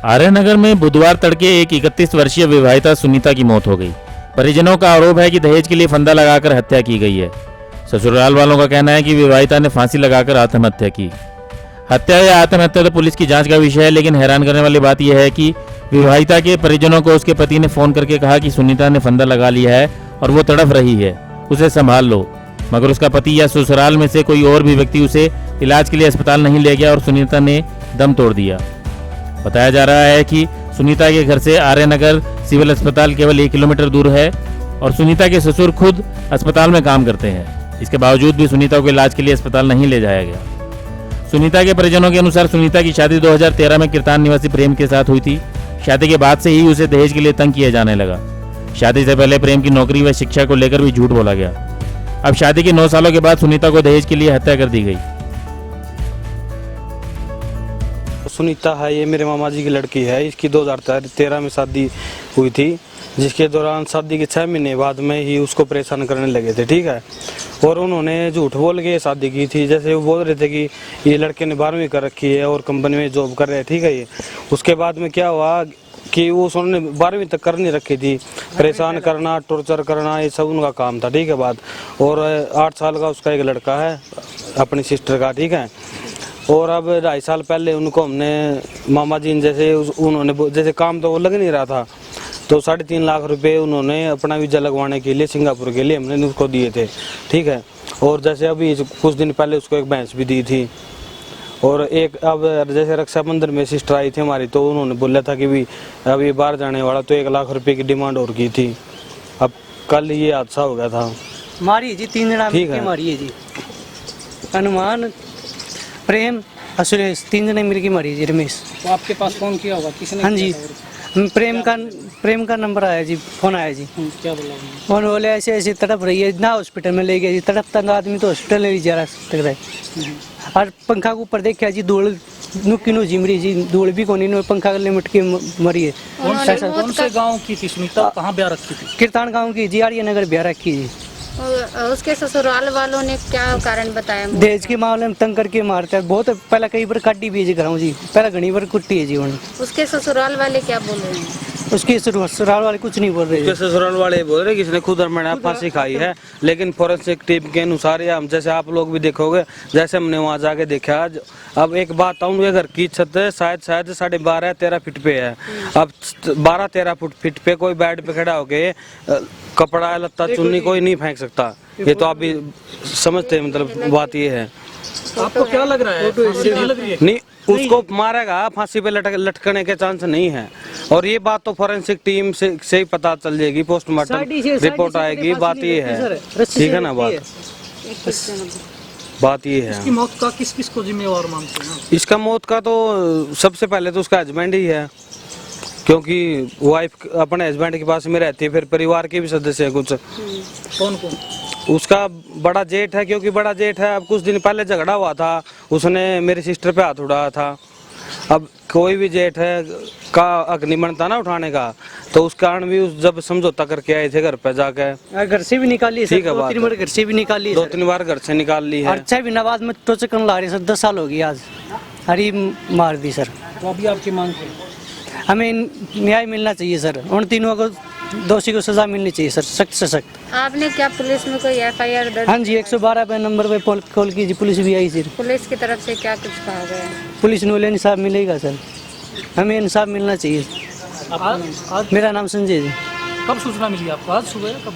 आर्यनगर में बुधवार तड़के एक 31 वर्षीय विवाहिता सुनीता की मौत हो गई। परिजनों का आरोप है कि दहेज के लिए फंदा लगाकर हत्या की गई है। ससुराल वालों का कहना है कि विवाहिता ने फांसी लगाकर आत्महत्या की। हत्या या आत्महत्या तो पुलिस की जांच का विषय है, लेकिन हैरान करने वाली बात यह है कि विवाहिता के परिजनों को उसके पति ने फोन करके कहा कि सुनीता ने फंदा लगा लिया है और वो तड़फ रही है, उसे संभाल लो। मगर उसका पति या ससुराल में से कोई और भी व्यक्ति उसे इलाज के लिए अस्पताल नहीं ले गया और सुनीता ने दम तोड़ दिया। बताया जा रहा है कि सुनीता के घर से आर्यनगर सिविल अस्पताल केवल 1 किलोमीटर दूर है और सुनीता के ससुर खुद अस्पताल में काम करते हैं। इसके बावजूद भी सुनीता को इलाज के लिए अस्पताल नहीं ले जाया गया। सुनीता के परिजनों के अनुसार सुनीता की शादी 2013 में कीर्तान निवासी प्रेम के साथ हुई थी। शादी के बाद से ही उसे दहेज के लिए तंग किया जाने लगा। शादी से पहले प्रेम की नौकरी व शिक्षा को लेकर भी झूठ बोला गया। अब शादी के 9 सालों के बाद सुनीता को दहेज के लिए हत्या कर दी गई। सुनीता है, ये मेरे मामा जी की लड़की है। इसकी 2013 में शादी हुई थी, जिसके दौरान शादी के 6 महीने बाद में ही उसको परेशान करने लगे थे, ठीक है। और उन्होंने झूठ बोल के शादी की थी। जैसे वो बोल रहे थे कि ये लड़के ने 12वीं कर रखी है और कंपनी में जॉब कर रहे हैं, ठीक है। ये उसके बाद में क्या हुआ कि वो उन्होंने 12वीं तक कर नहीं रखी थी। परेशान करना, टॉर्चर करना, ये सब उनका काम था, ठीक है बात। और 8 साल का उसका एक लड़का है अपनी सिस्टर का, ठीक है। और अब 2.5 साल पहले उनको हमने मामा जी जैसे उन्होंने जैसे काम तो वो लग नहीं रहा था, तो 3.5 लाख रुपए उन्होंने अपना वीजा लगवाने के लिए सिंगापुर के लिए हमने उसको दिए थे, ठीक है। और जैसे अभी कुछ दिन पहले उसको एक भैंस भी दी थी। और एक अब जैसे रक्षाबंधन में सिस्टर आई थी हमारी, तो उन्होंने बोला था कि भी अभी बाहर जाने वाला, तो 1 लाख रुपए की डिमांड और की थी। अब कल ये हादसा हो गया था। मारी जी 3 जना मिलके मारी है जी। हनुमान, प्रेम, सुरेश 3 जने मिलके मारी जी। रमेश तो आपके पास फोन किया होगा किसने? हाँ जी, प्रेम का नंबर आया जी, फोन आया जी। क्या बोला? फोन बोले ऐसे ऐसे तड़प रही है ना, हॉस्पिटल में ले गया जी। तड़पता आदमी तो हॉस्पिटल ले जा रहा है। और पंखा के ऊपर देखा जी, धूल नुकी नु जिमरी जी, धूल भी कोनी नु पंखा लिमट के मरी है। कौन से गांव की थी सुनीता? कहाँ ब्याह रखी थी? कीर्तान गांव की जी, आर्यनगर ब्याह रखी जी। उसके ससुराल वालों ने क्या कारण बताया? दहेज के मामले में तंग करके मारता है बहुत। पहले कई बार काटी भी है जी, पहले घनी बार कुट्टी है जी उन्होंने। उसके ससुराल वाले क्या बोल रहे हैं? उसके ससुराल वाले कुछ नहीं बोल रहे। उसके ससुराल वाले बोल रहे कि इसने खुद मैंने फांसी खाई है, लेकिन फॉरेंसिक टीम के अनुसार या हम जैसे आप लोग भी देखोगे, जैसे हमने वहाँ जाके देखा। अब एक बात उनके घर की छत शायद 12.5-13 फीट पे है। अब 12-13 फीट पे कोई बेड पे खड़ा होके कपड़ा लत्ता चुन्नी कोई नहीं फेंक सकता। ये तो आप भी समझते हैं, मतलब बात ये है। आपको क्या लग रहा है? नहीं, उसको मारेगा, फांसी पे लटकने के चांस नहीं है। और ये बात तो फॉरेंसिक टीम से ही पता चल जाएगी, पोस्टमार्टम रिपोर्ट आएगी। बात ये है, ठीक है ना। बात ये है। इसकी मौत का किस को जिम्मेवार मानते हैं? इसका मौत का तो सबसे पहले तो उसका हस्बैंड ही है, क्योंकि वाइफ अपने हस्बैंड के पास में रहती है। फिर परिवार के भी सदस्य है कुछ। कौन कौन? उसका बड़ा जेठ है, क्योंकि बड़ा जेठ है। अब कुछ दिन पहले झगड़ा हुआ था, उसने मेरी सिस्टर पे हाथ उठाया था। अब कोई भी जेठ है का हक नहीं बनता ना उठाने का, तो उस कारण भी जब समझौता करके आए थे घर पे जाके। घर से भी निकाली, ठीक है, 2-3 बार घर से भी निकाली, 2-3 बार घर से निकाल ली है। अच्छा भी नवाज में तो चकन ला रही सर, 10 साल हो गई आज। हरी मार दी सर। तो अभी आपकी मांग है? हमें न्याय मिलना चाहिए सर। उन तीनों को दोषी को सजा मिलनी चाहिए सर, सख्त से सख्त। आपने क्या पुलिस में कोई FIR दर्ज? हाँ जी, 112 पे नंबर पे कॉल की जी, पुलिस भी आई सर। पुलिस की तरफ से क्या कुछ कहा गया? पुलिस ने इंसाफ मिलेगा सर, हमें इंसाफ मिलना चाहिए। मेरा नाम संजय जी। कब सूचना मिली आपको? आज सुबह या कब?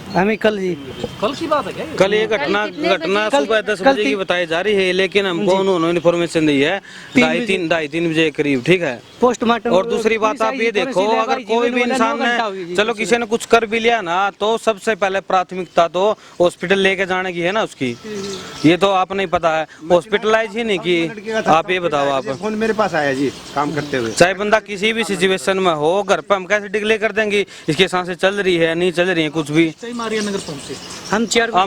हमें कल जी। कल की बात है क्या? कल ये घटना सुबह 10 बजे की बताई जा रही है, लेकिन हमको उन्होंने इन्फॉर्मेशन दी है 2:30 बजे करीब, ठीक है। पोस्टमार्टम। और दूसरी बात आप ये देखो, अगर कोई भी इंसान ने, चलो किसी ने कुछ कर भी लिया ना, तो सबसे पहले प्राथमिकता तो हॉस्पिटल लेके जाने की है ना उसकी। ये तो आप नहीं पता है, हॉस्पिटलाइज ही नहीं की। आप ये बताओ। आप फोन मेरे पास आया जी काम करते हुए। चाहे बंदा किसी भी सिचुएशन में हो, घर पे हम कैसे डिक्लेयर कर देंगे इसकी सांसें चल रही है नहीं चल रही है कुछ भी। आर्यनगर पहुंचे हम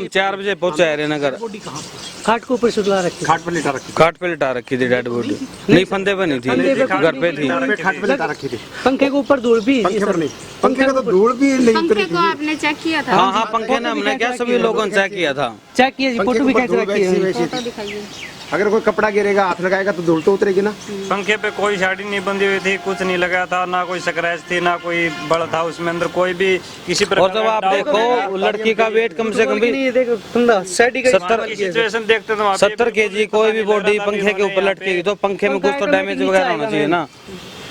4 बजे पहुंचे आर्यनगर। बॉडी कहाँ? खाट के ऊपर सुला रखी, खाट पर लिटा रखी, खाट पे लिटा रखी थी डेड बॉडी। नहीं, फंदे पे नहीं थी, घर पे थी। खाट पर लिटा रखी थी। पंखे के ऊपर धूल भी, पंखे पर नहीं, पंखे का तो धूल भी नहीं पंखे को आपने चेक किया था? हाँ, पंखे ने हमने क्या सभी लोगों ने चेक किया था। चेक किया जी, फोटो भी खींच रखी है। फोटो दिखाइए। अगर कोई कपड़ा गिरेगा हाथ लगाएगा तो धूल तो उतरेगी ना। पंखे पे कोई साड़ी नहीं बंधी हुई थी, कुछ नहीं लगा था, ना कोई स्क्रैच थी, ना कोई बड़ था उसमें अंदर कोई भी किसी प्रकार और जब आप देखो लड़की का वेट कम से कम भी देखो तुम साइड का सिचुएशन देखते तो 70 kg कोई भी बॉडी पंखे के ऊपर लटकेगी तो पंखे में कुछ तो डैमेज वगैरह होना चाहिए ना।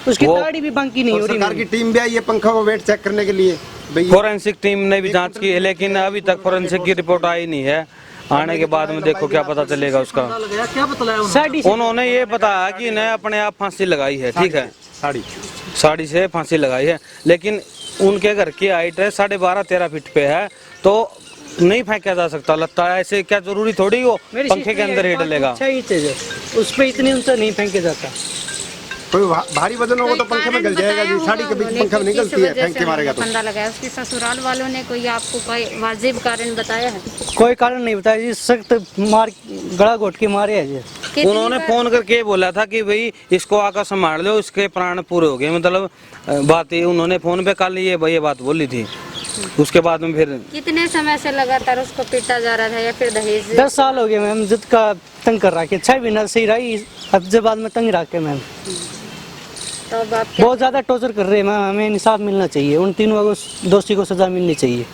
उसकी वो- दाढ़ी भी बांकी नहीं हो और रही। सरकार की टीम भी आई है पंखा को वेट चेक करने के लिए भाई। फोरेंसिक टीम ने भी जांच की है लेकिन अभी तक फोरेंसिक की रिपोर्ट आई नहीं है। आने के बाद में देखो क्या पता चलेगा उसका। लगाया क्या बतलाया उन्होंने? साड़ी से उन्होंने ये बताया कि इन्हें अपने आप फांसी लगाई है, ठीक है, साड़ी साड़ी से फांसी लगाई है, लेकिन उनके घर की हाइट है 12.5-13 फीट पे है तो नहीं फेंका जा सकता लगता है। ऐसे क्या जरूरी थोड़ी वो मेरी पंखे के अंदर ही डलेगा। अच्छा ही चीज है, उस पे इतनी ऊंचा नहीं फेंके जाता। कोई भारी वजन होगा तो पंखे में गल जाएगा जी। साड़ी के बीच पंखा में नहीं गलती है, फेंक के मारेगा तो। फंदा लगाया उसके ससुराल वालों ने कोई आपको कोई वाजिब कारण बताया है? कोई कारण नहीं बताया जी, सख्त मार गला घोट के मारे है जी। कितनी उन्होंने बार- फोन करके बोला था कि भाई इसको आकर संभाल लो, इसके प्राण पूरे हो गए, मतलब बात ये उन्होंने फोन पे कल ये बात बोली थी। उसके बाद में फिर कितने समय से लगातार उसको पीटा जा रहा था या फिर दहेज? 10 साल हो गए मैम, जिद का तंग कर रहा है, 6 महीना सही रही, अब जब बाद में तंग रहा के मैम तो अब आप क्या बहुत ज्यादा टॉर्चर कर रहे हैं मैम। हमें इंसाफ मिलना चाहिए, उन तीनों को दोषी को सजा मिलनी चाहिए।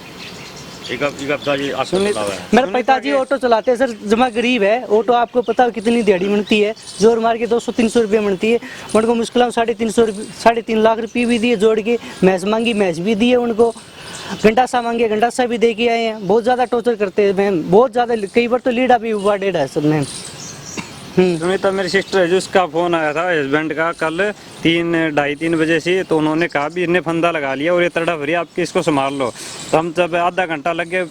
मेरे पिताजी ऑटो चलाते हैं सर, जमा गरीब है, ऑटो आपको पता है कितनी दिहाड़ी मिलती है, जोर मार के 200-300 रुपये मिलती है। उनको मुश्किल 3.5 लाख रुपये भी दिए जोड़ के, मैच मांगी मैच भी दिए उनको, घंटासा मांगे घंटासा भी दे के आए हैं। बहुत ज़्यादा टॉर्चर करते हैं मैम, बहुत ज़्यादा, कई बार तो लीडा भी हुआ डेढ़ है सब मैम। सुनीता मेरी सिस्टर है, जिसका फोन आया था हस्बैंड का कल 3-2:30 बजे से, तो उन्होंने कहा भी इन्हें फंदा लगा लिया और ये तड़प रही है, आपकी इसको संभाल लो। तो हम जब आधा घंटा लग गए,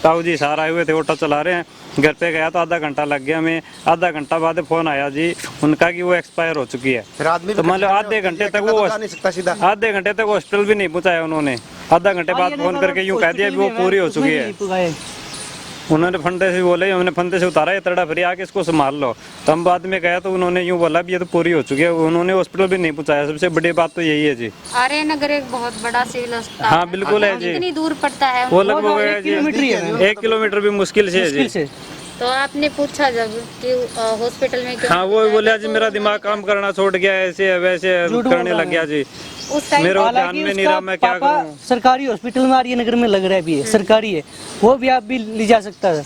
ताऊ जी सारा आए हुए थे, ऑटो चला रहे हैं, घर पे गया तो आधा घंटा लग गया हमें। आधा घंटा बाद फोन आया जी उनका कि वो एक्सपायर हो चुकी है। फिर आदमी तो मतलब आधे घंटे तक वो जा नहीं सकता सीधा। आधे घंटे तक हॉस्पिटल भी नहीं पहुंचाया उन्होंने। आधा घंटे बाद फोन करके यूँ कह दिया भी वो पूरी हो चुकी है। उन्होंने फंदे से बोले, हमने फंदे से उतारा, ये तड़ा फिर आके इसको संभाल लो। तो हम बाद में गया तो उन्होंने यूँ बोला भी ये तो पूरी हो चुकी है, उन्होंने हॉस्पिटल भी नहीं पहुंचाया। सबसे बड़ी बात तो यही है जी। आर्य नगर एक बहुत बड़ा सिविल अस्पताल हाँ बिल्कुल है जी, कितनी दूर पड़ता है? वो लगभग है 1 किलोमीटर ही है 1 किलोमीटर भी मुश्किल से है जी। से। तो आपने पूछा जब कि हॉस्पिटल में क्यों? हाँ वो बोला जी मेरा दिमाग काम करना छोड़ गया, ऐसे है, वैसे है, करने लग गया जी। उस टाइम मेरे को ध्यान हालांकि में नहीं रहा, मैं क्या पापा करूँ। सरकारी हॉस्पिटल में आर्य नगर में लग रहा है, भी है सरकारी है, वो भी आप भी ले जा सकता है,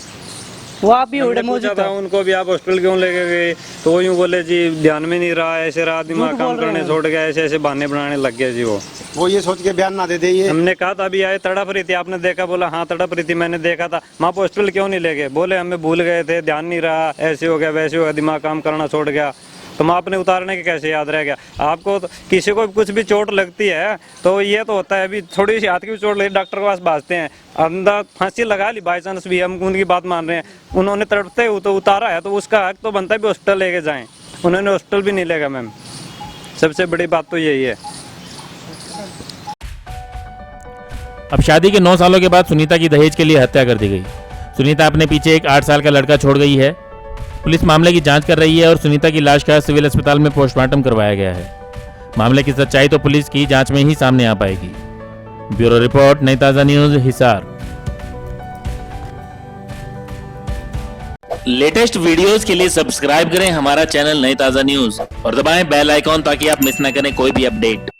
वो आप भी हमने उड़े पूछा मौजूद था था। उनको भी आप हॉस्पिटल क्यों लेके गए, तो वो यूँ बोले जी ध्यान में नहीं रहा, ऐसे रहा, दिमाग काम करने छोड़ गया, ऐसे ऐसे बहाने बनाने लग गए जी। वो ये सोच के बयान ना दे दे। ये हमने कहा था अभी आए तड़प रही थी, आपने देखा? बोला हाँ तड़प रही थी, मैंने देखा था। माँ हॉस्पिटल क्यों नहीं ले गए? बोले हमें भूल गए थे, ध्यान नहीं रहा, ऐसे हो गया वैसे हो गया, दिमाग काम करना छोड़ गया। तो माँ आपने उतारने के कैसे याद रह गया आपको? तो किसी को कुछ भी चोट लगती है तो ये तो होता है, अभी थोड़ी सी हाथ की भी चोट लगी डॉक्टर के पास भागते हैं, अंदर फांसी लगा ली बाई चांस भी, हम उनकी बात मान रहे हैं। उन्होंने तड़पते हुए तो उतारा है तो उसका हक तो बनता है भी हॉस्पिटल लेके जाएं, उन्होंने हॉस्पिटल भी नहीं लेगा मैम। सबसे बड़ी बात तो यही है। अब शादी के 9 सालों के बाद सुनीता की दहेज के लिए हत्या कर दी गई। सुनीता अपने पीछे एक 8 साल का लड़का छोड़ गई है। पुलिस मामले की जांच कर रही है और सुनीता की लाश का सिविल अस्पताल में पोस्टमार्टम करवाया गया है। मामले की सच्चाई तो पुलिस की जांच में ही सामने आ पाएगी। ब्यूरो रिपोर्ट, नई ताज़ा न्यूज, हिसार। लेटेस्ट वीडियोस के लिए सब्सक्राइब करें हमारा चैनल नई ताज़ा न्यूज और दबाएं बेल आइकॉन ताकि आप मिस न करें कोई भी अपडेट।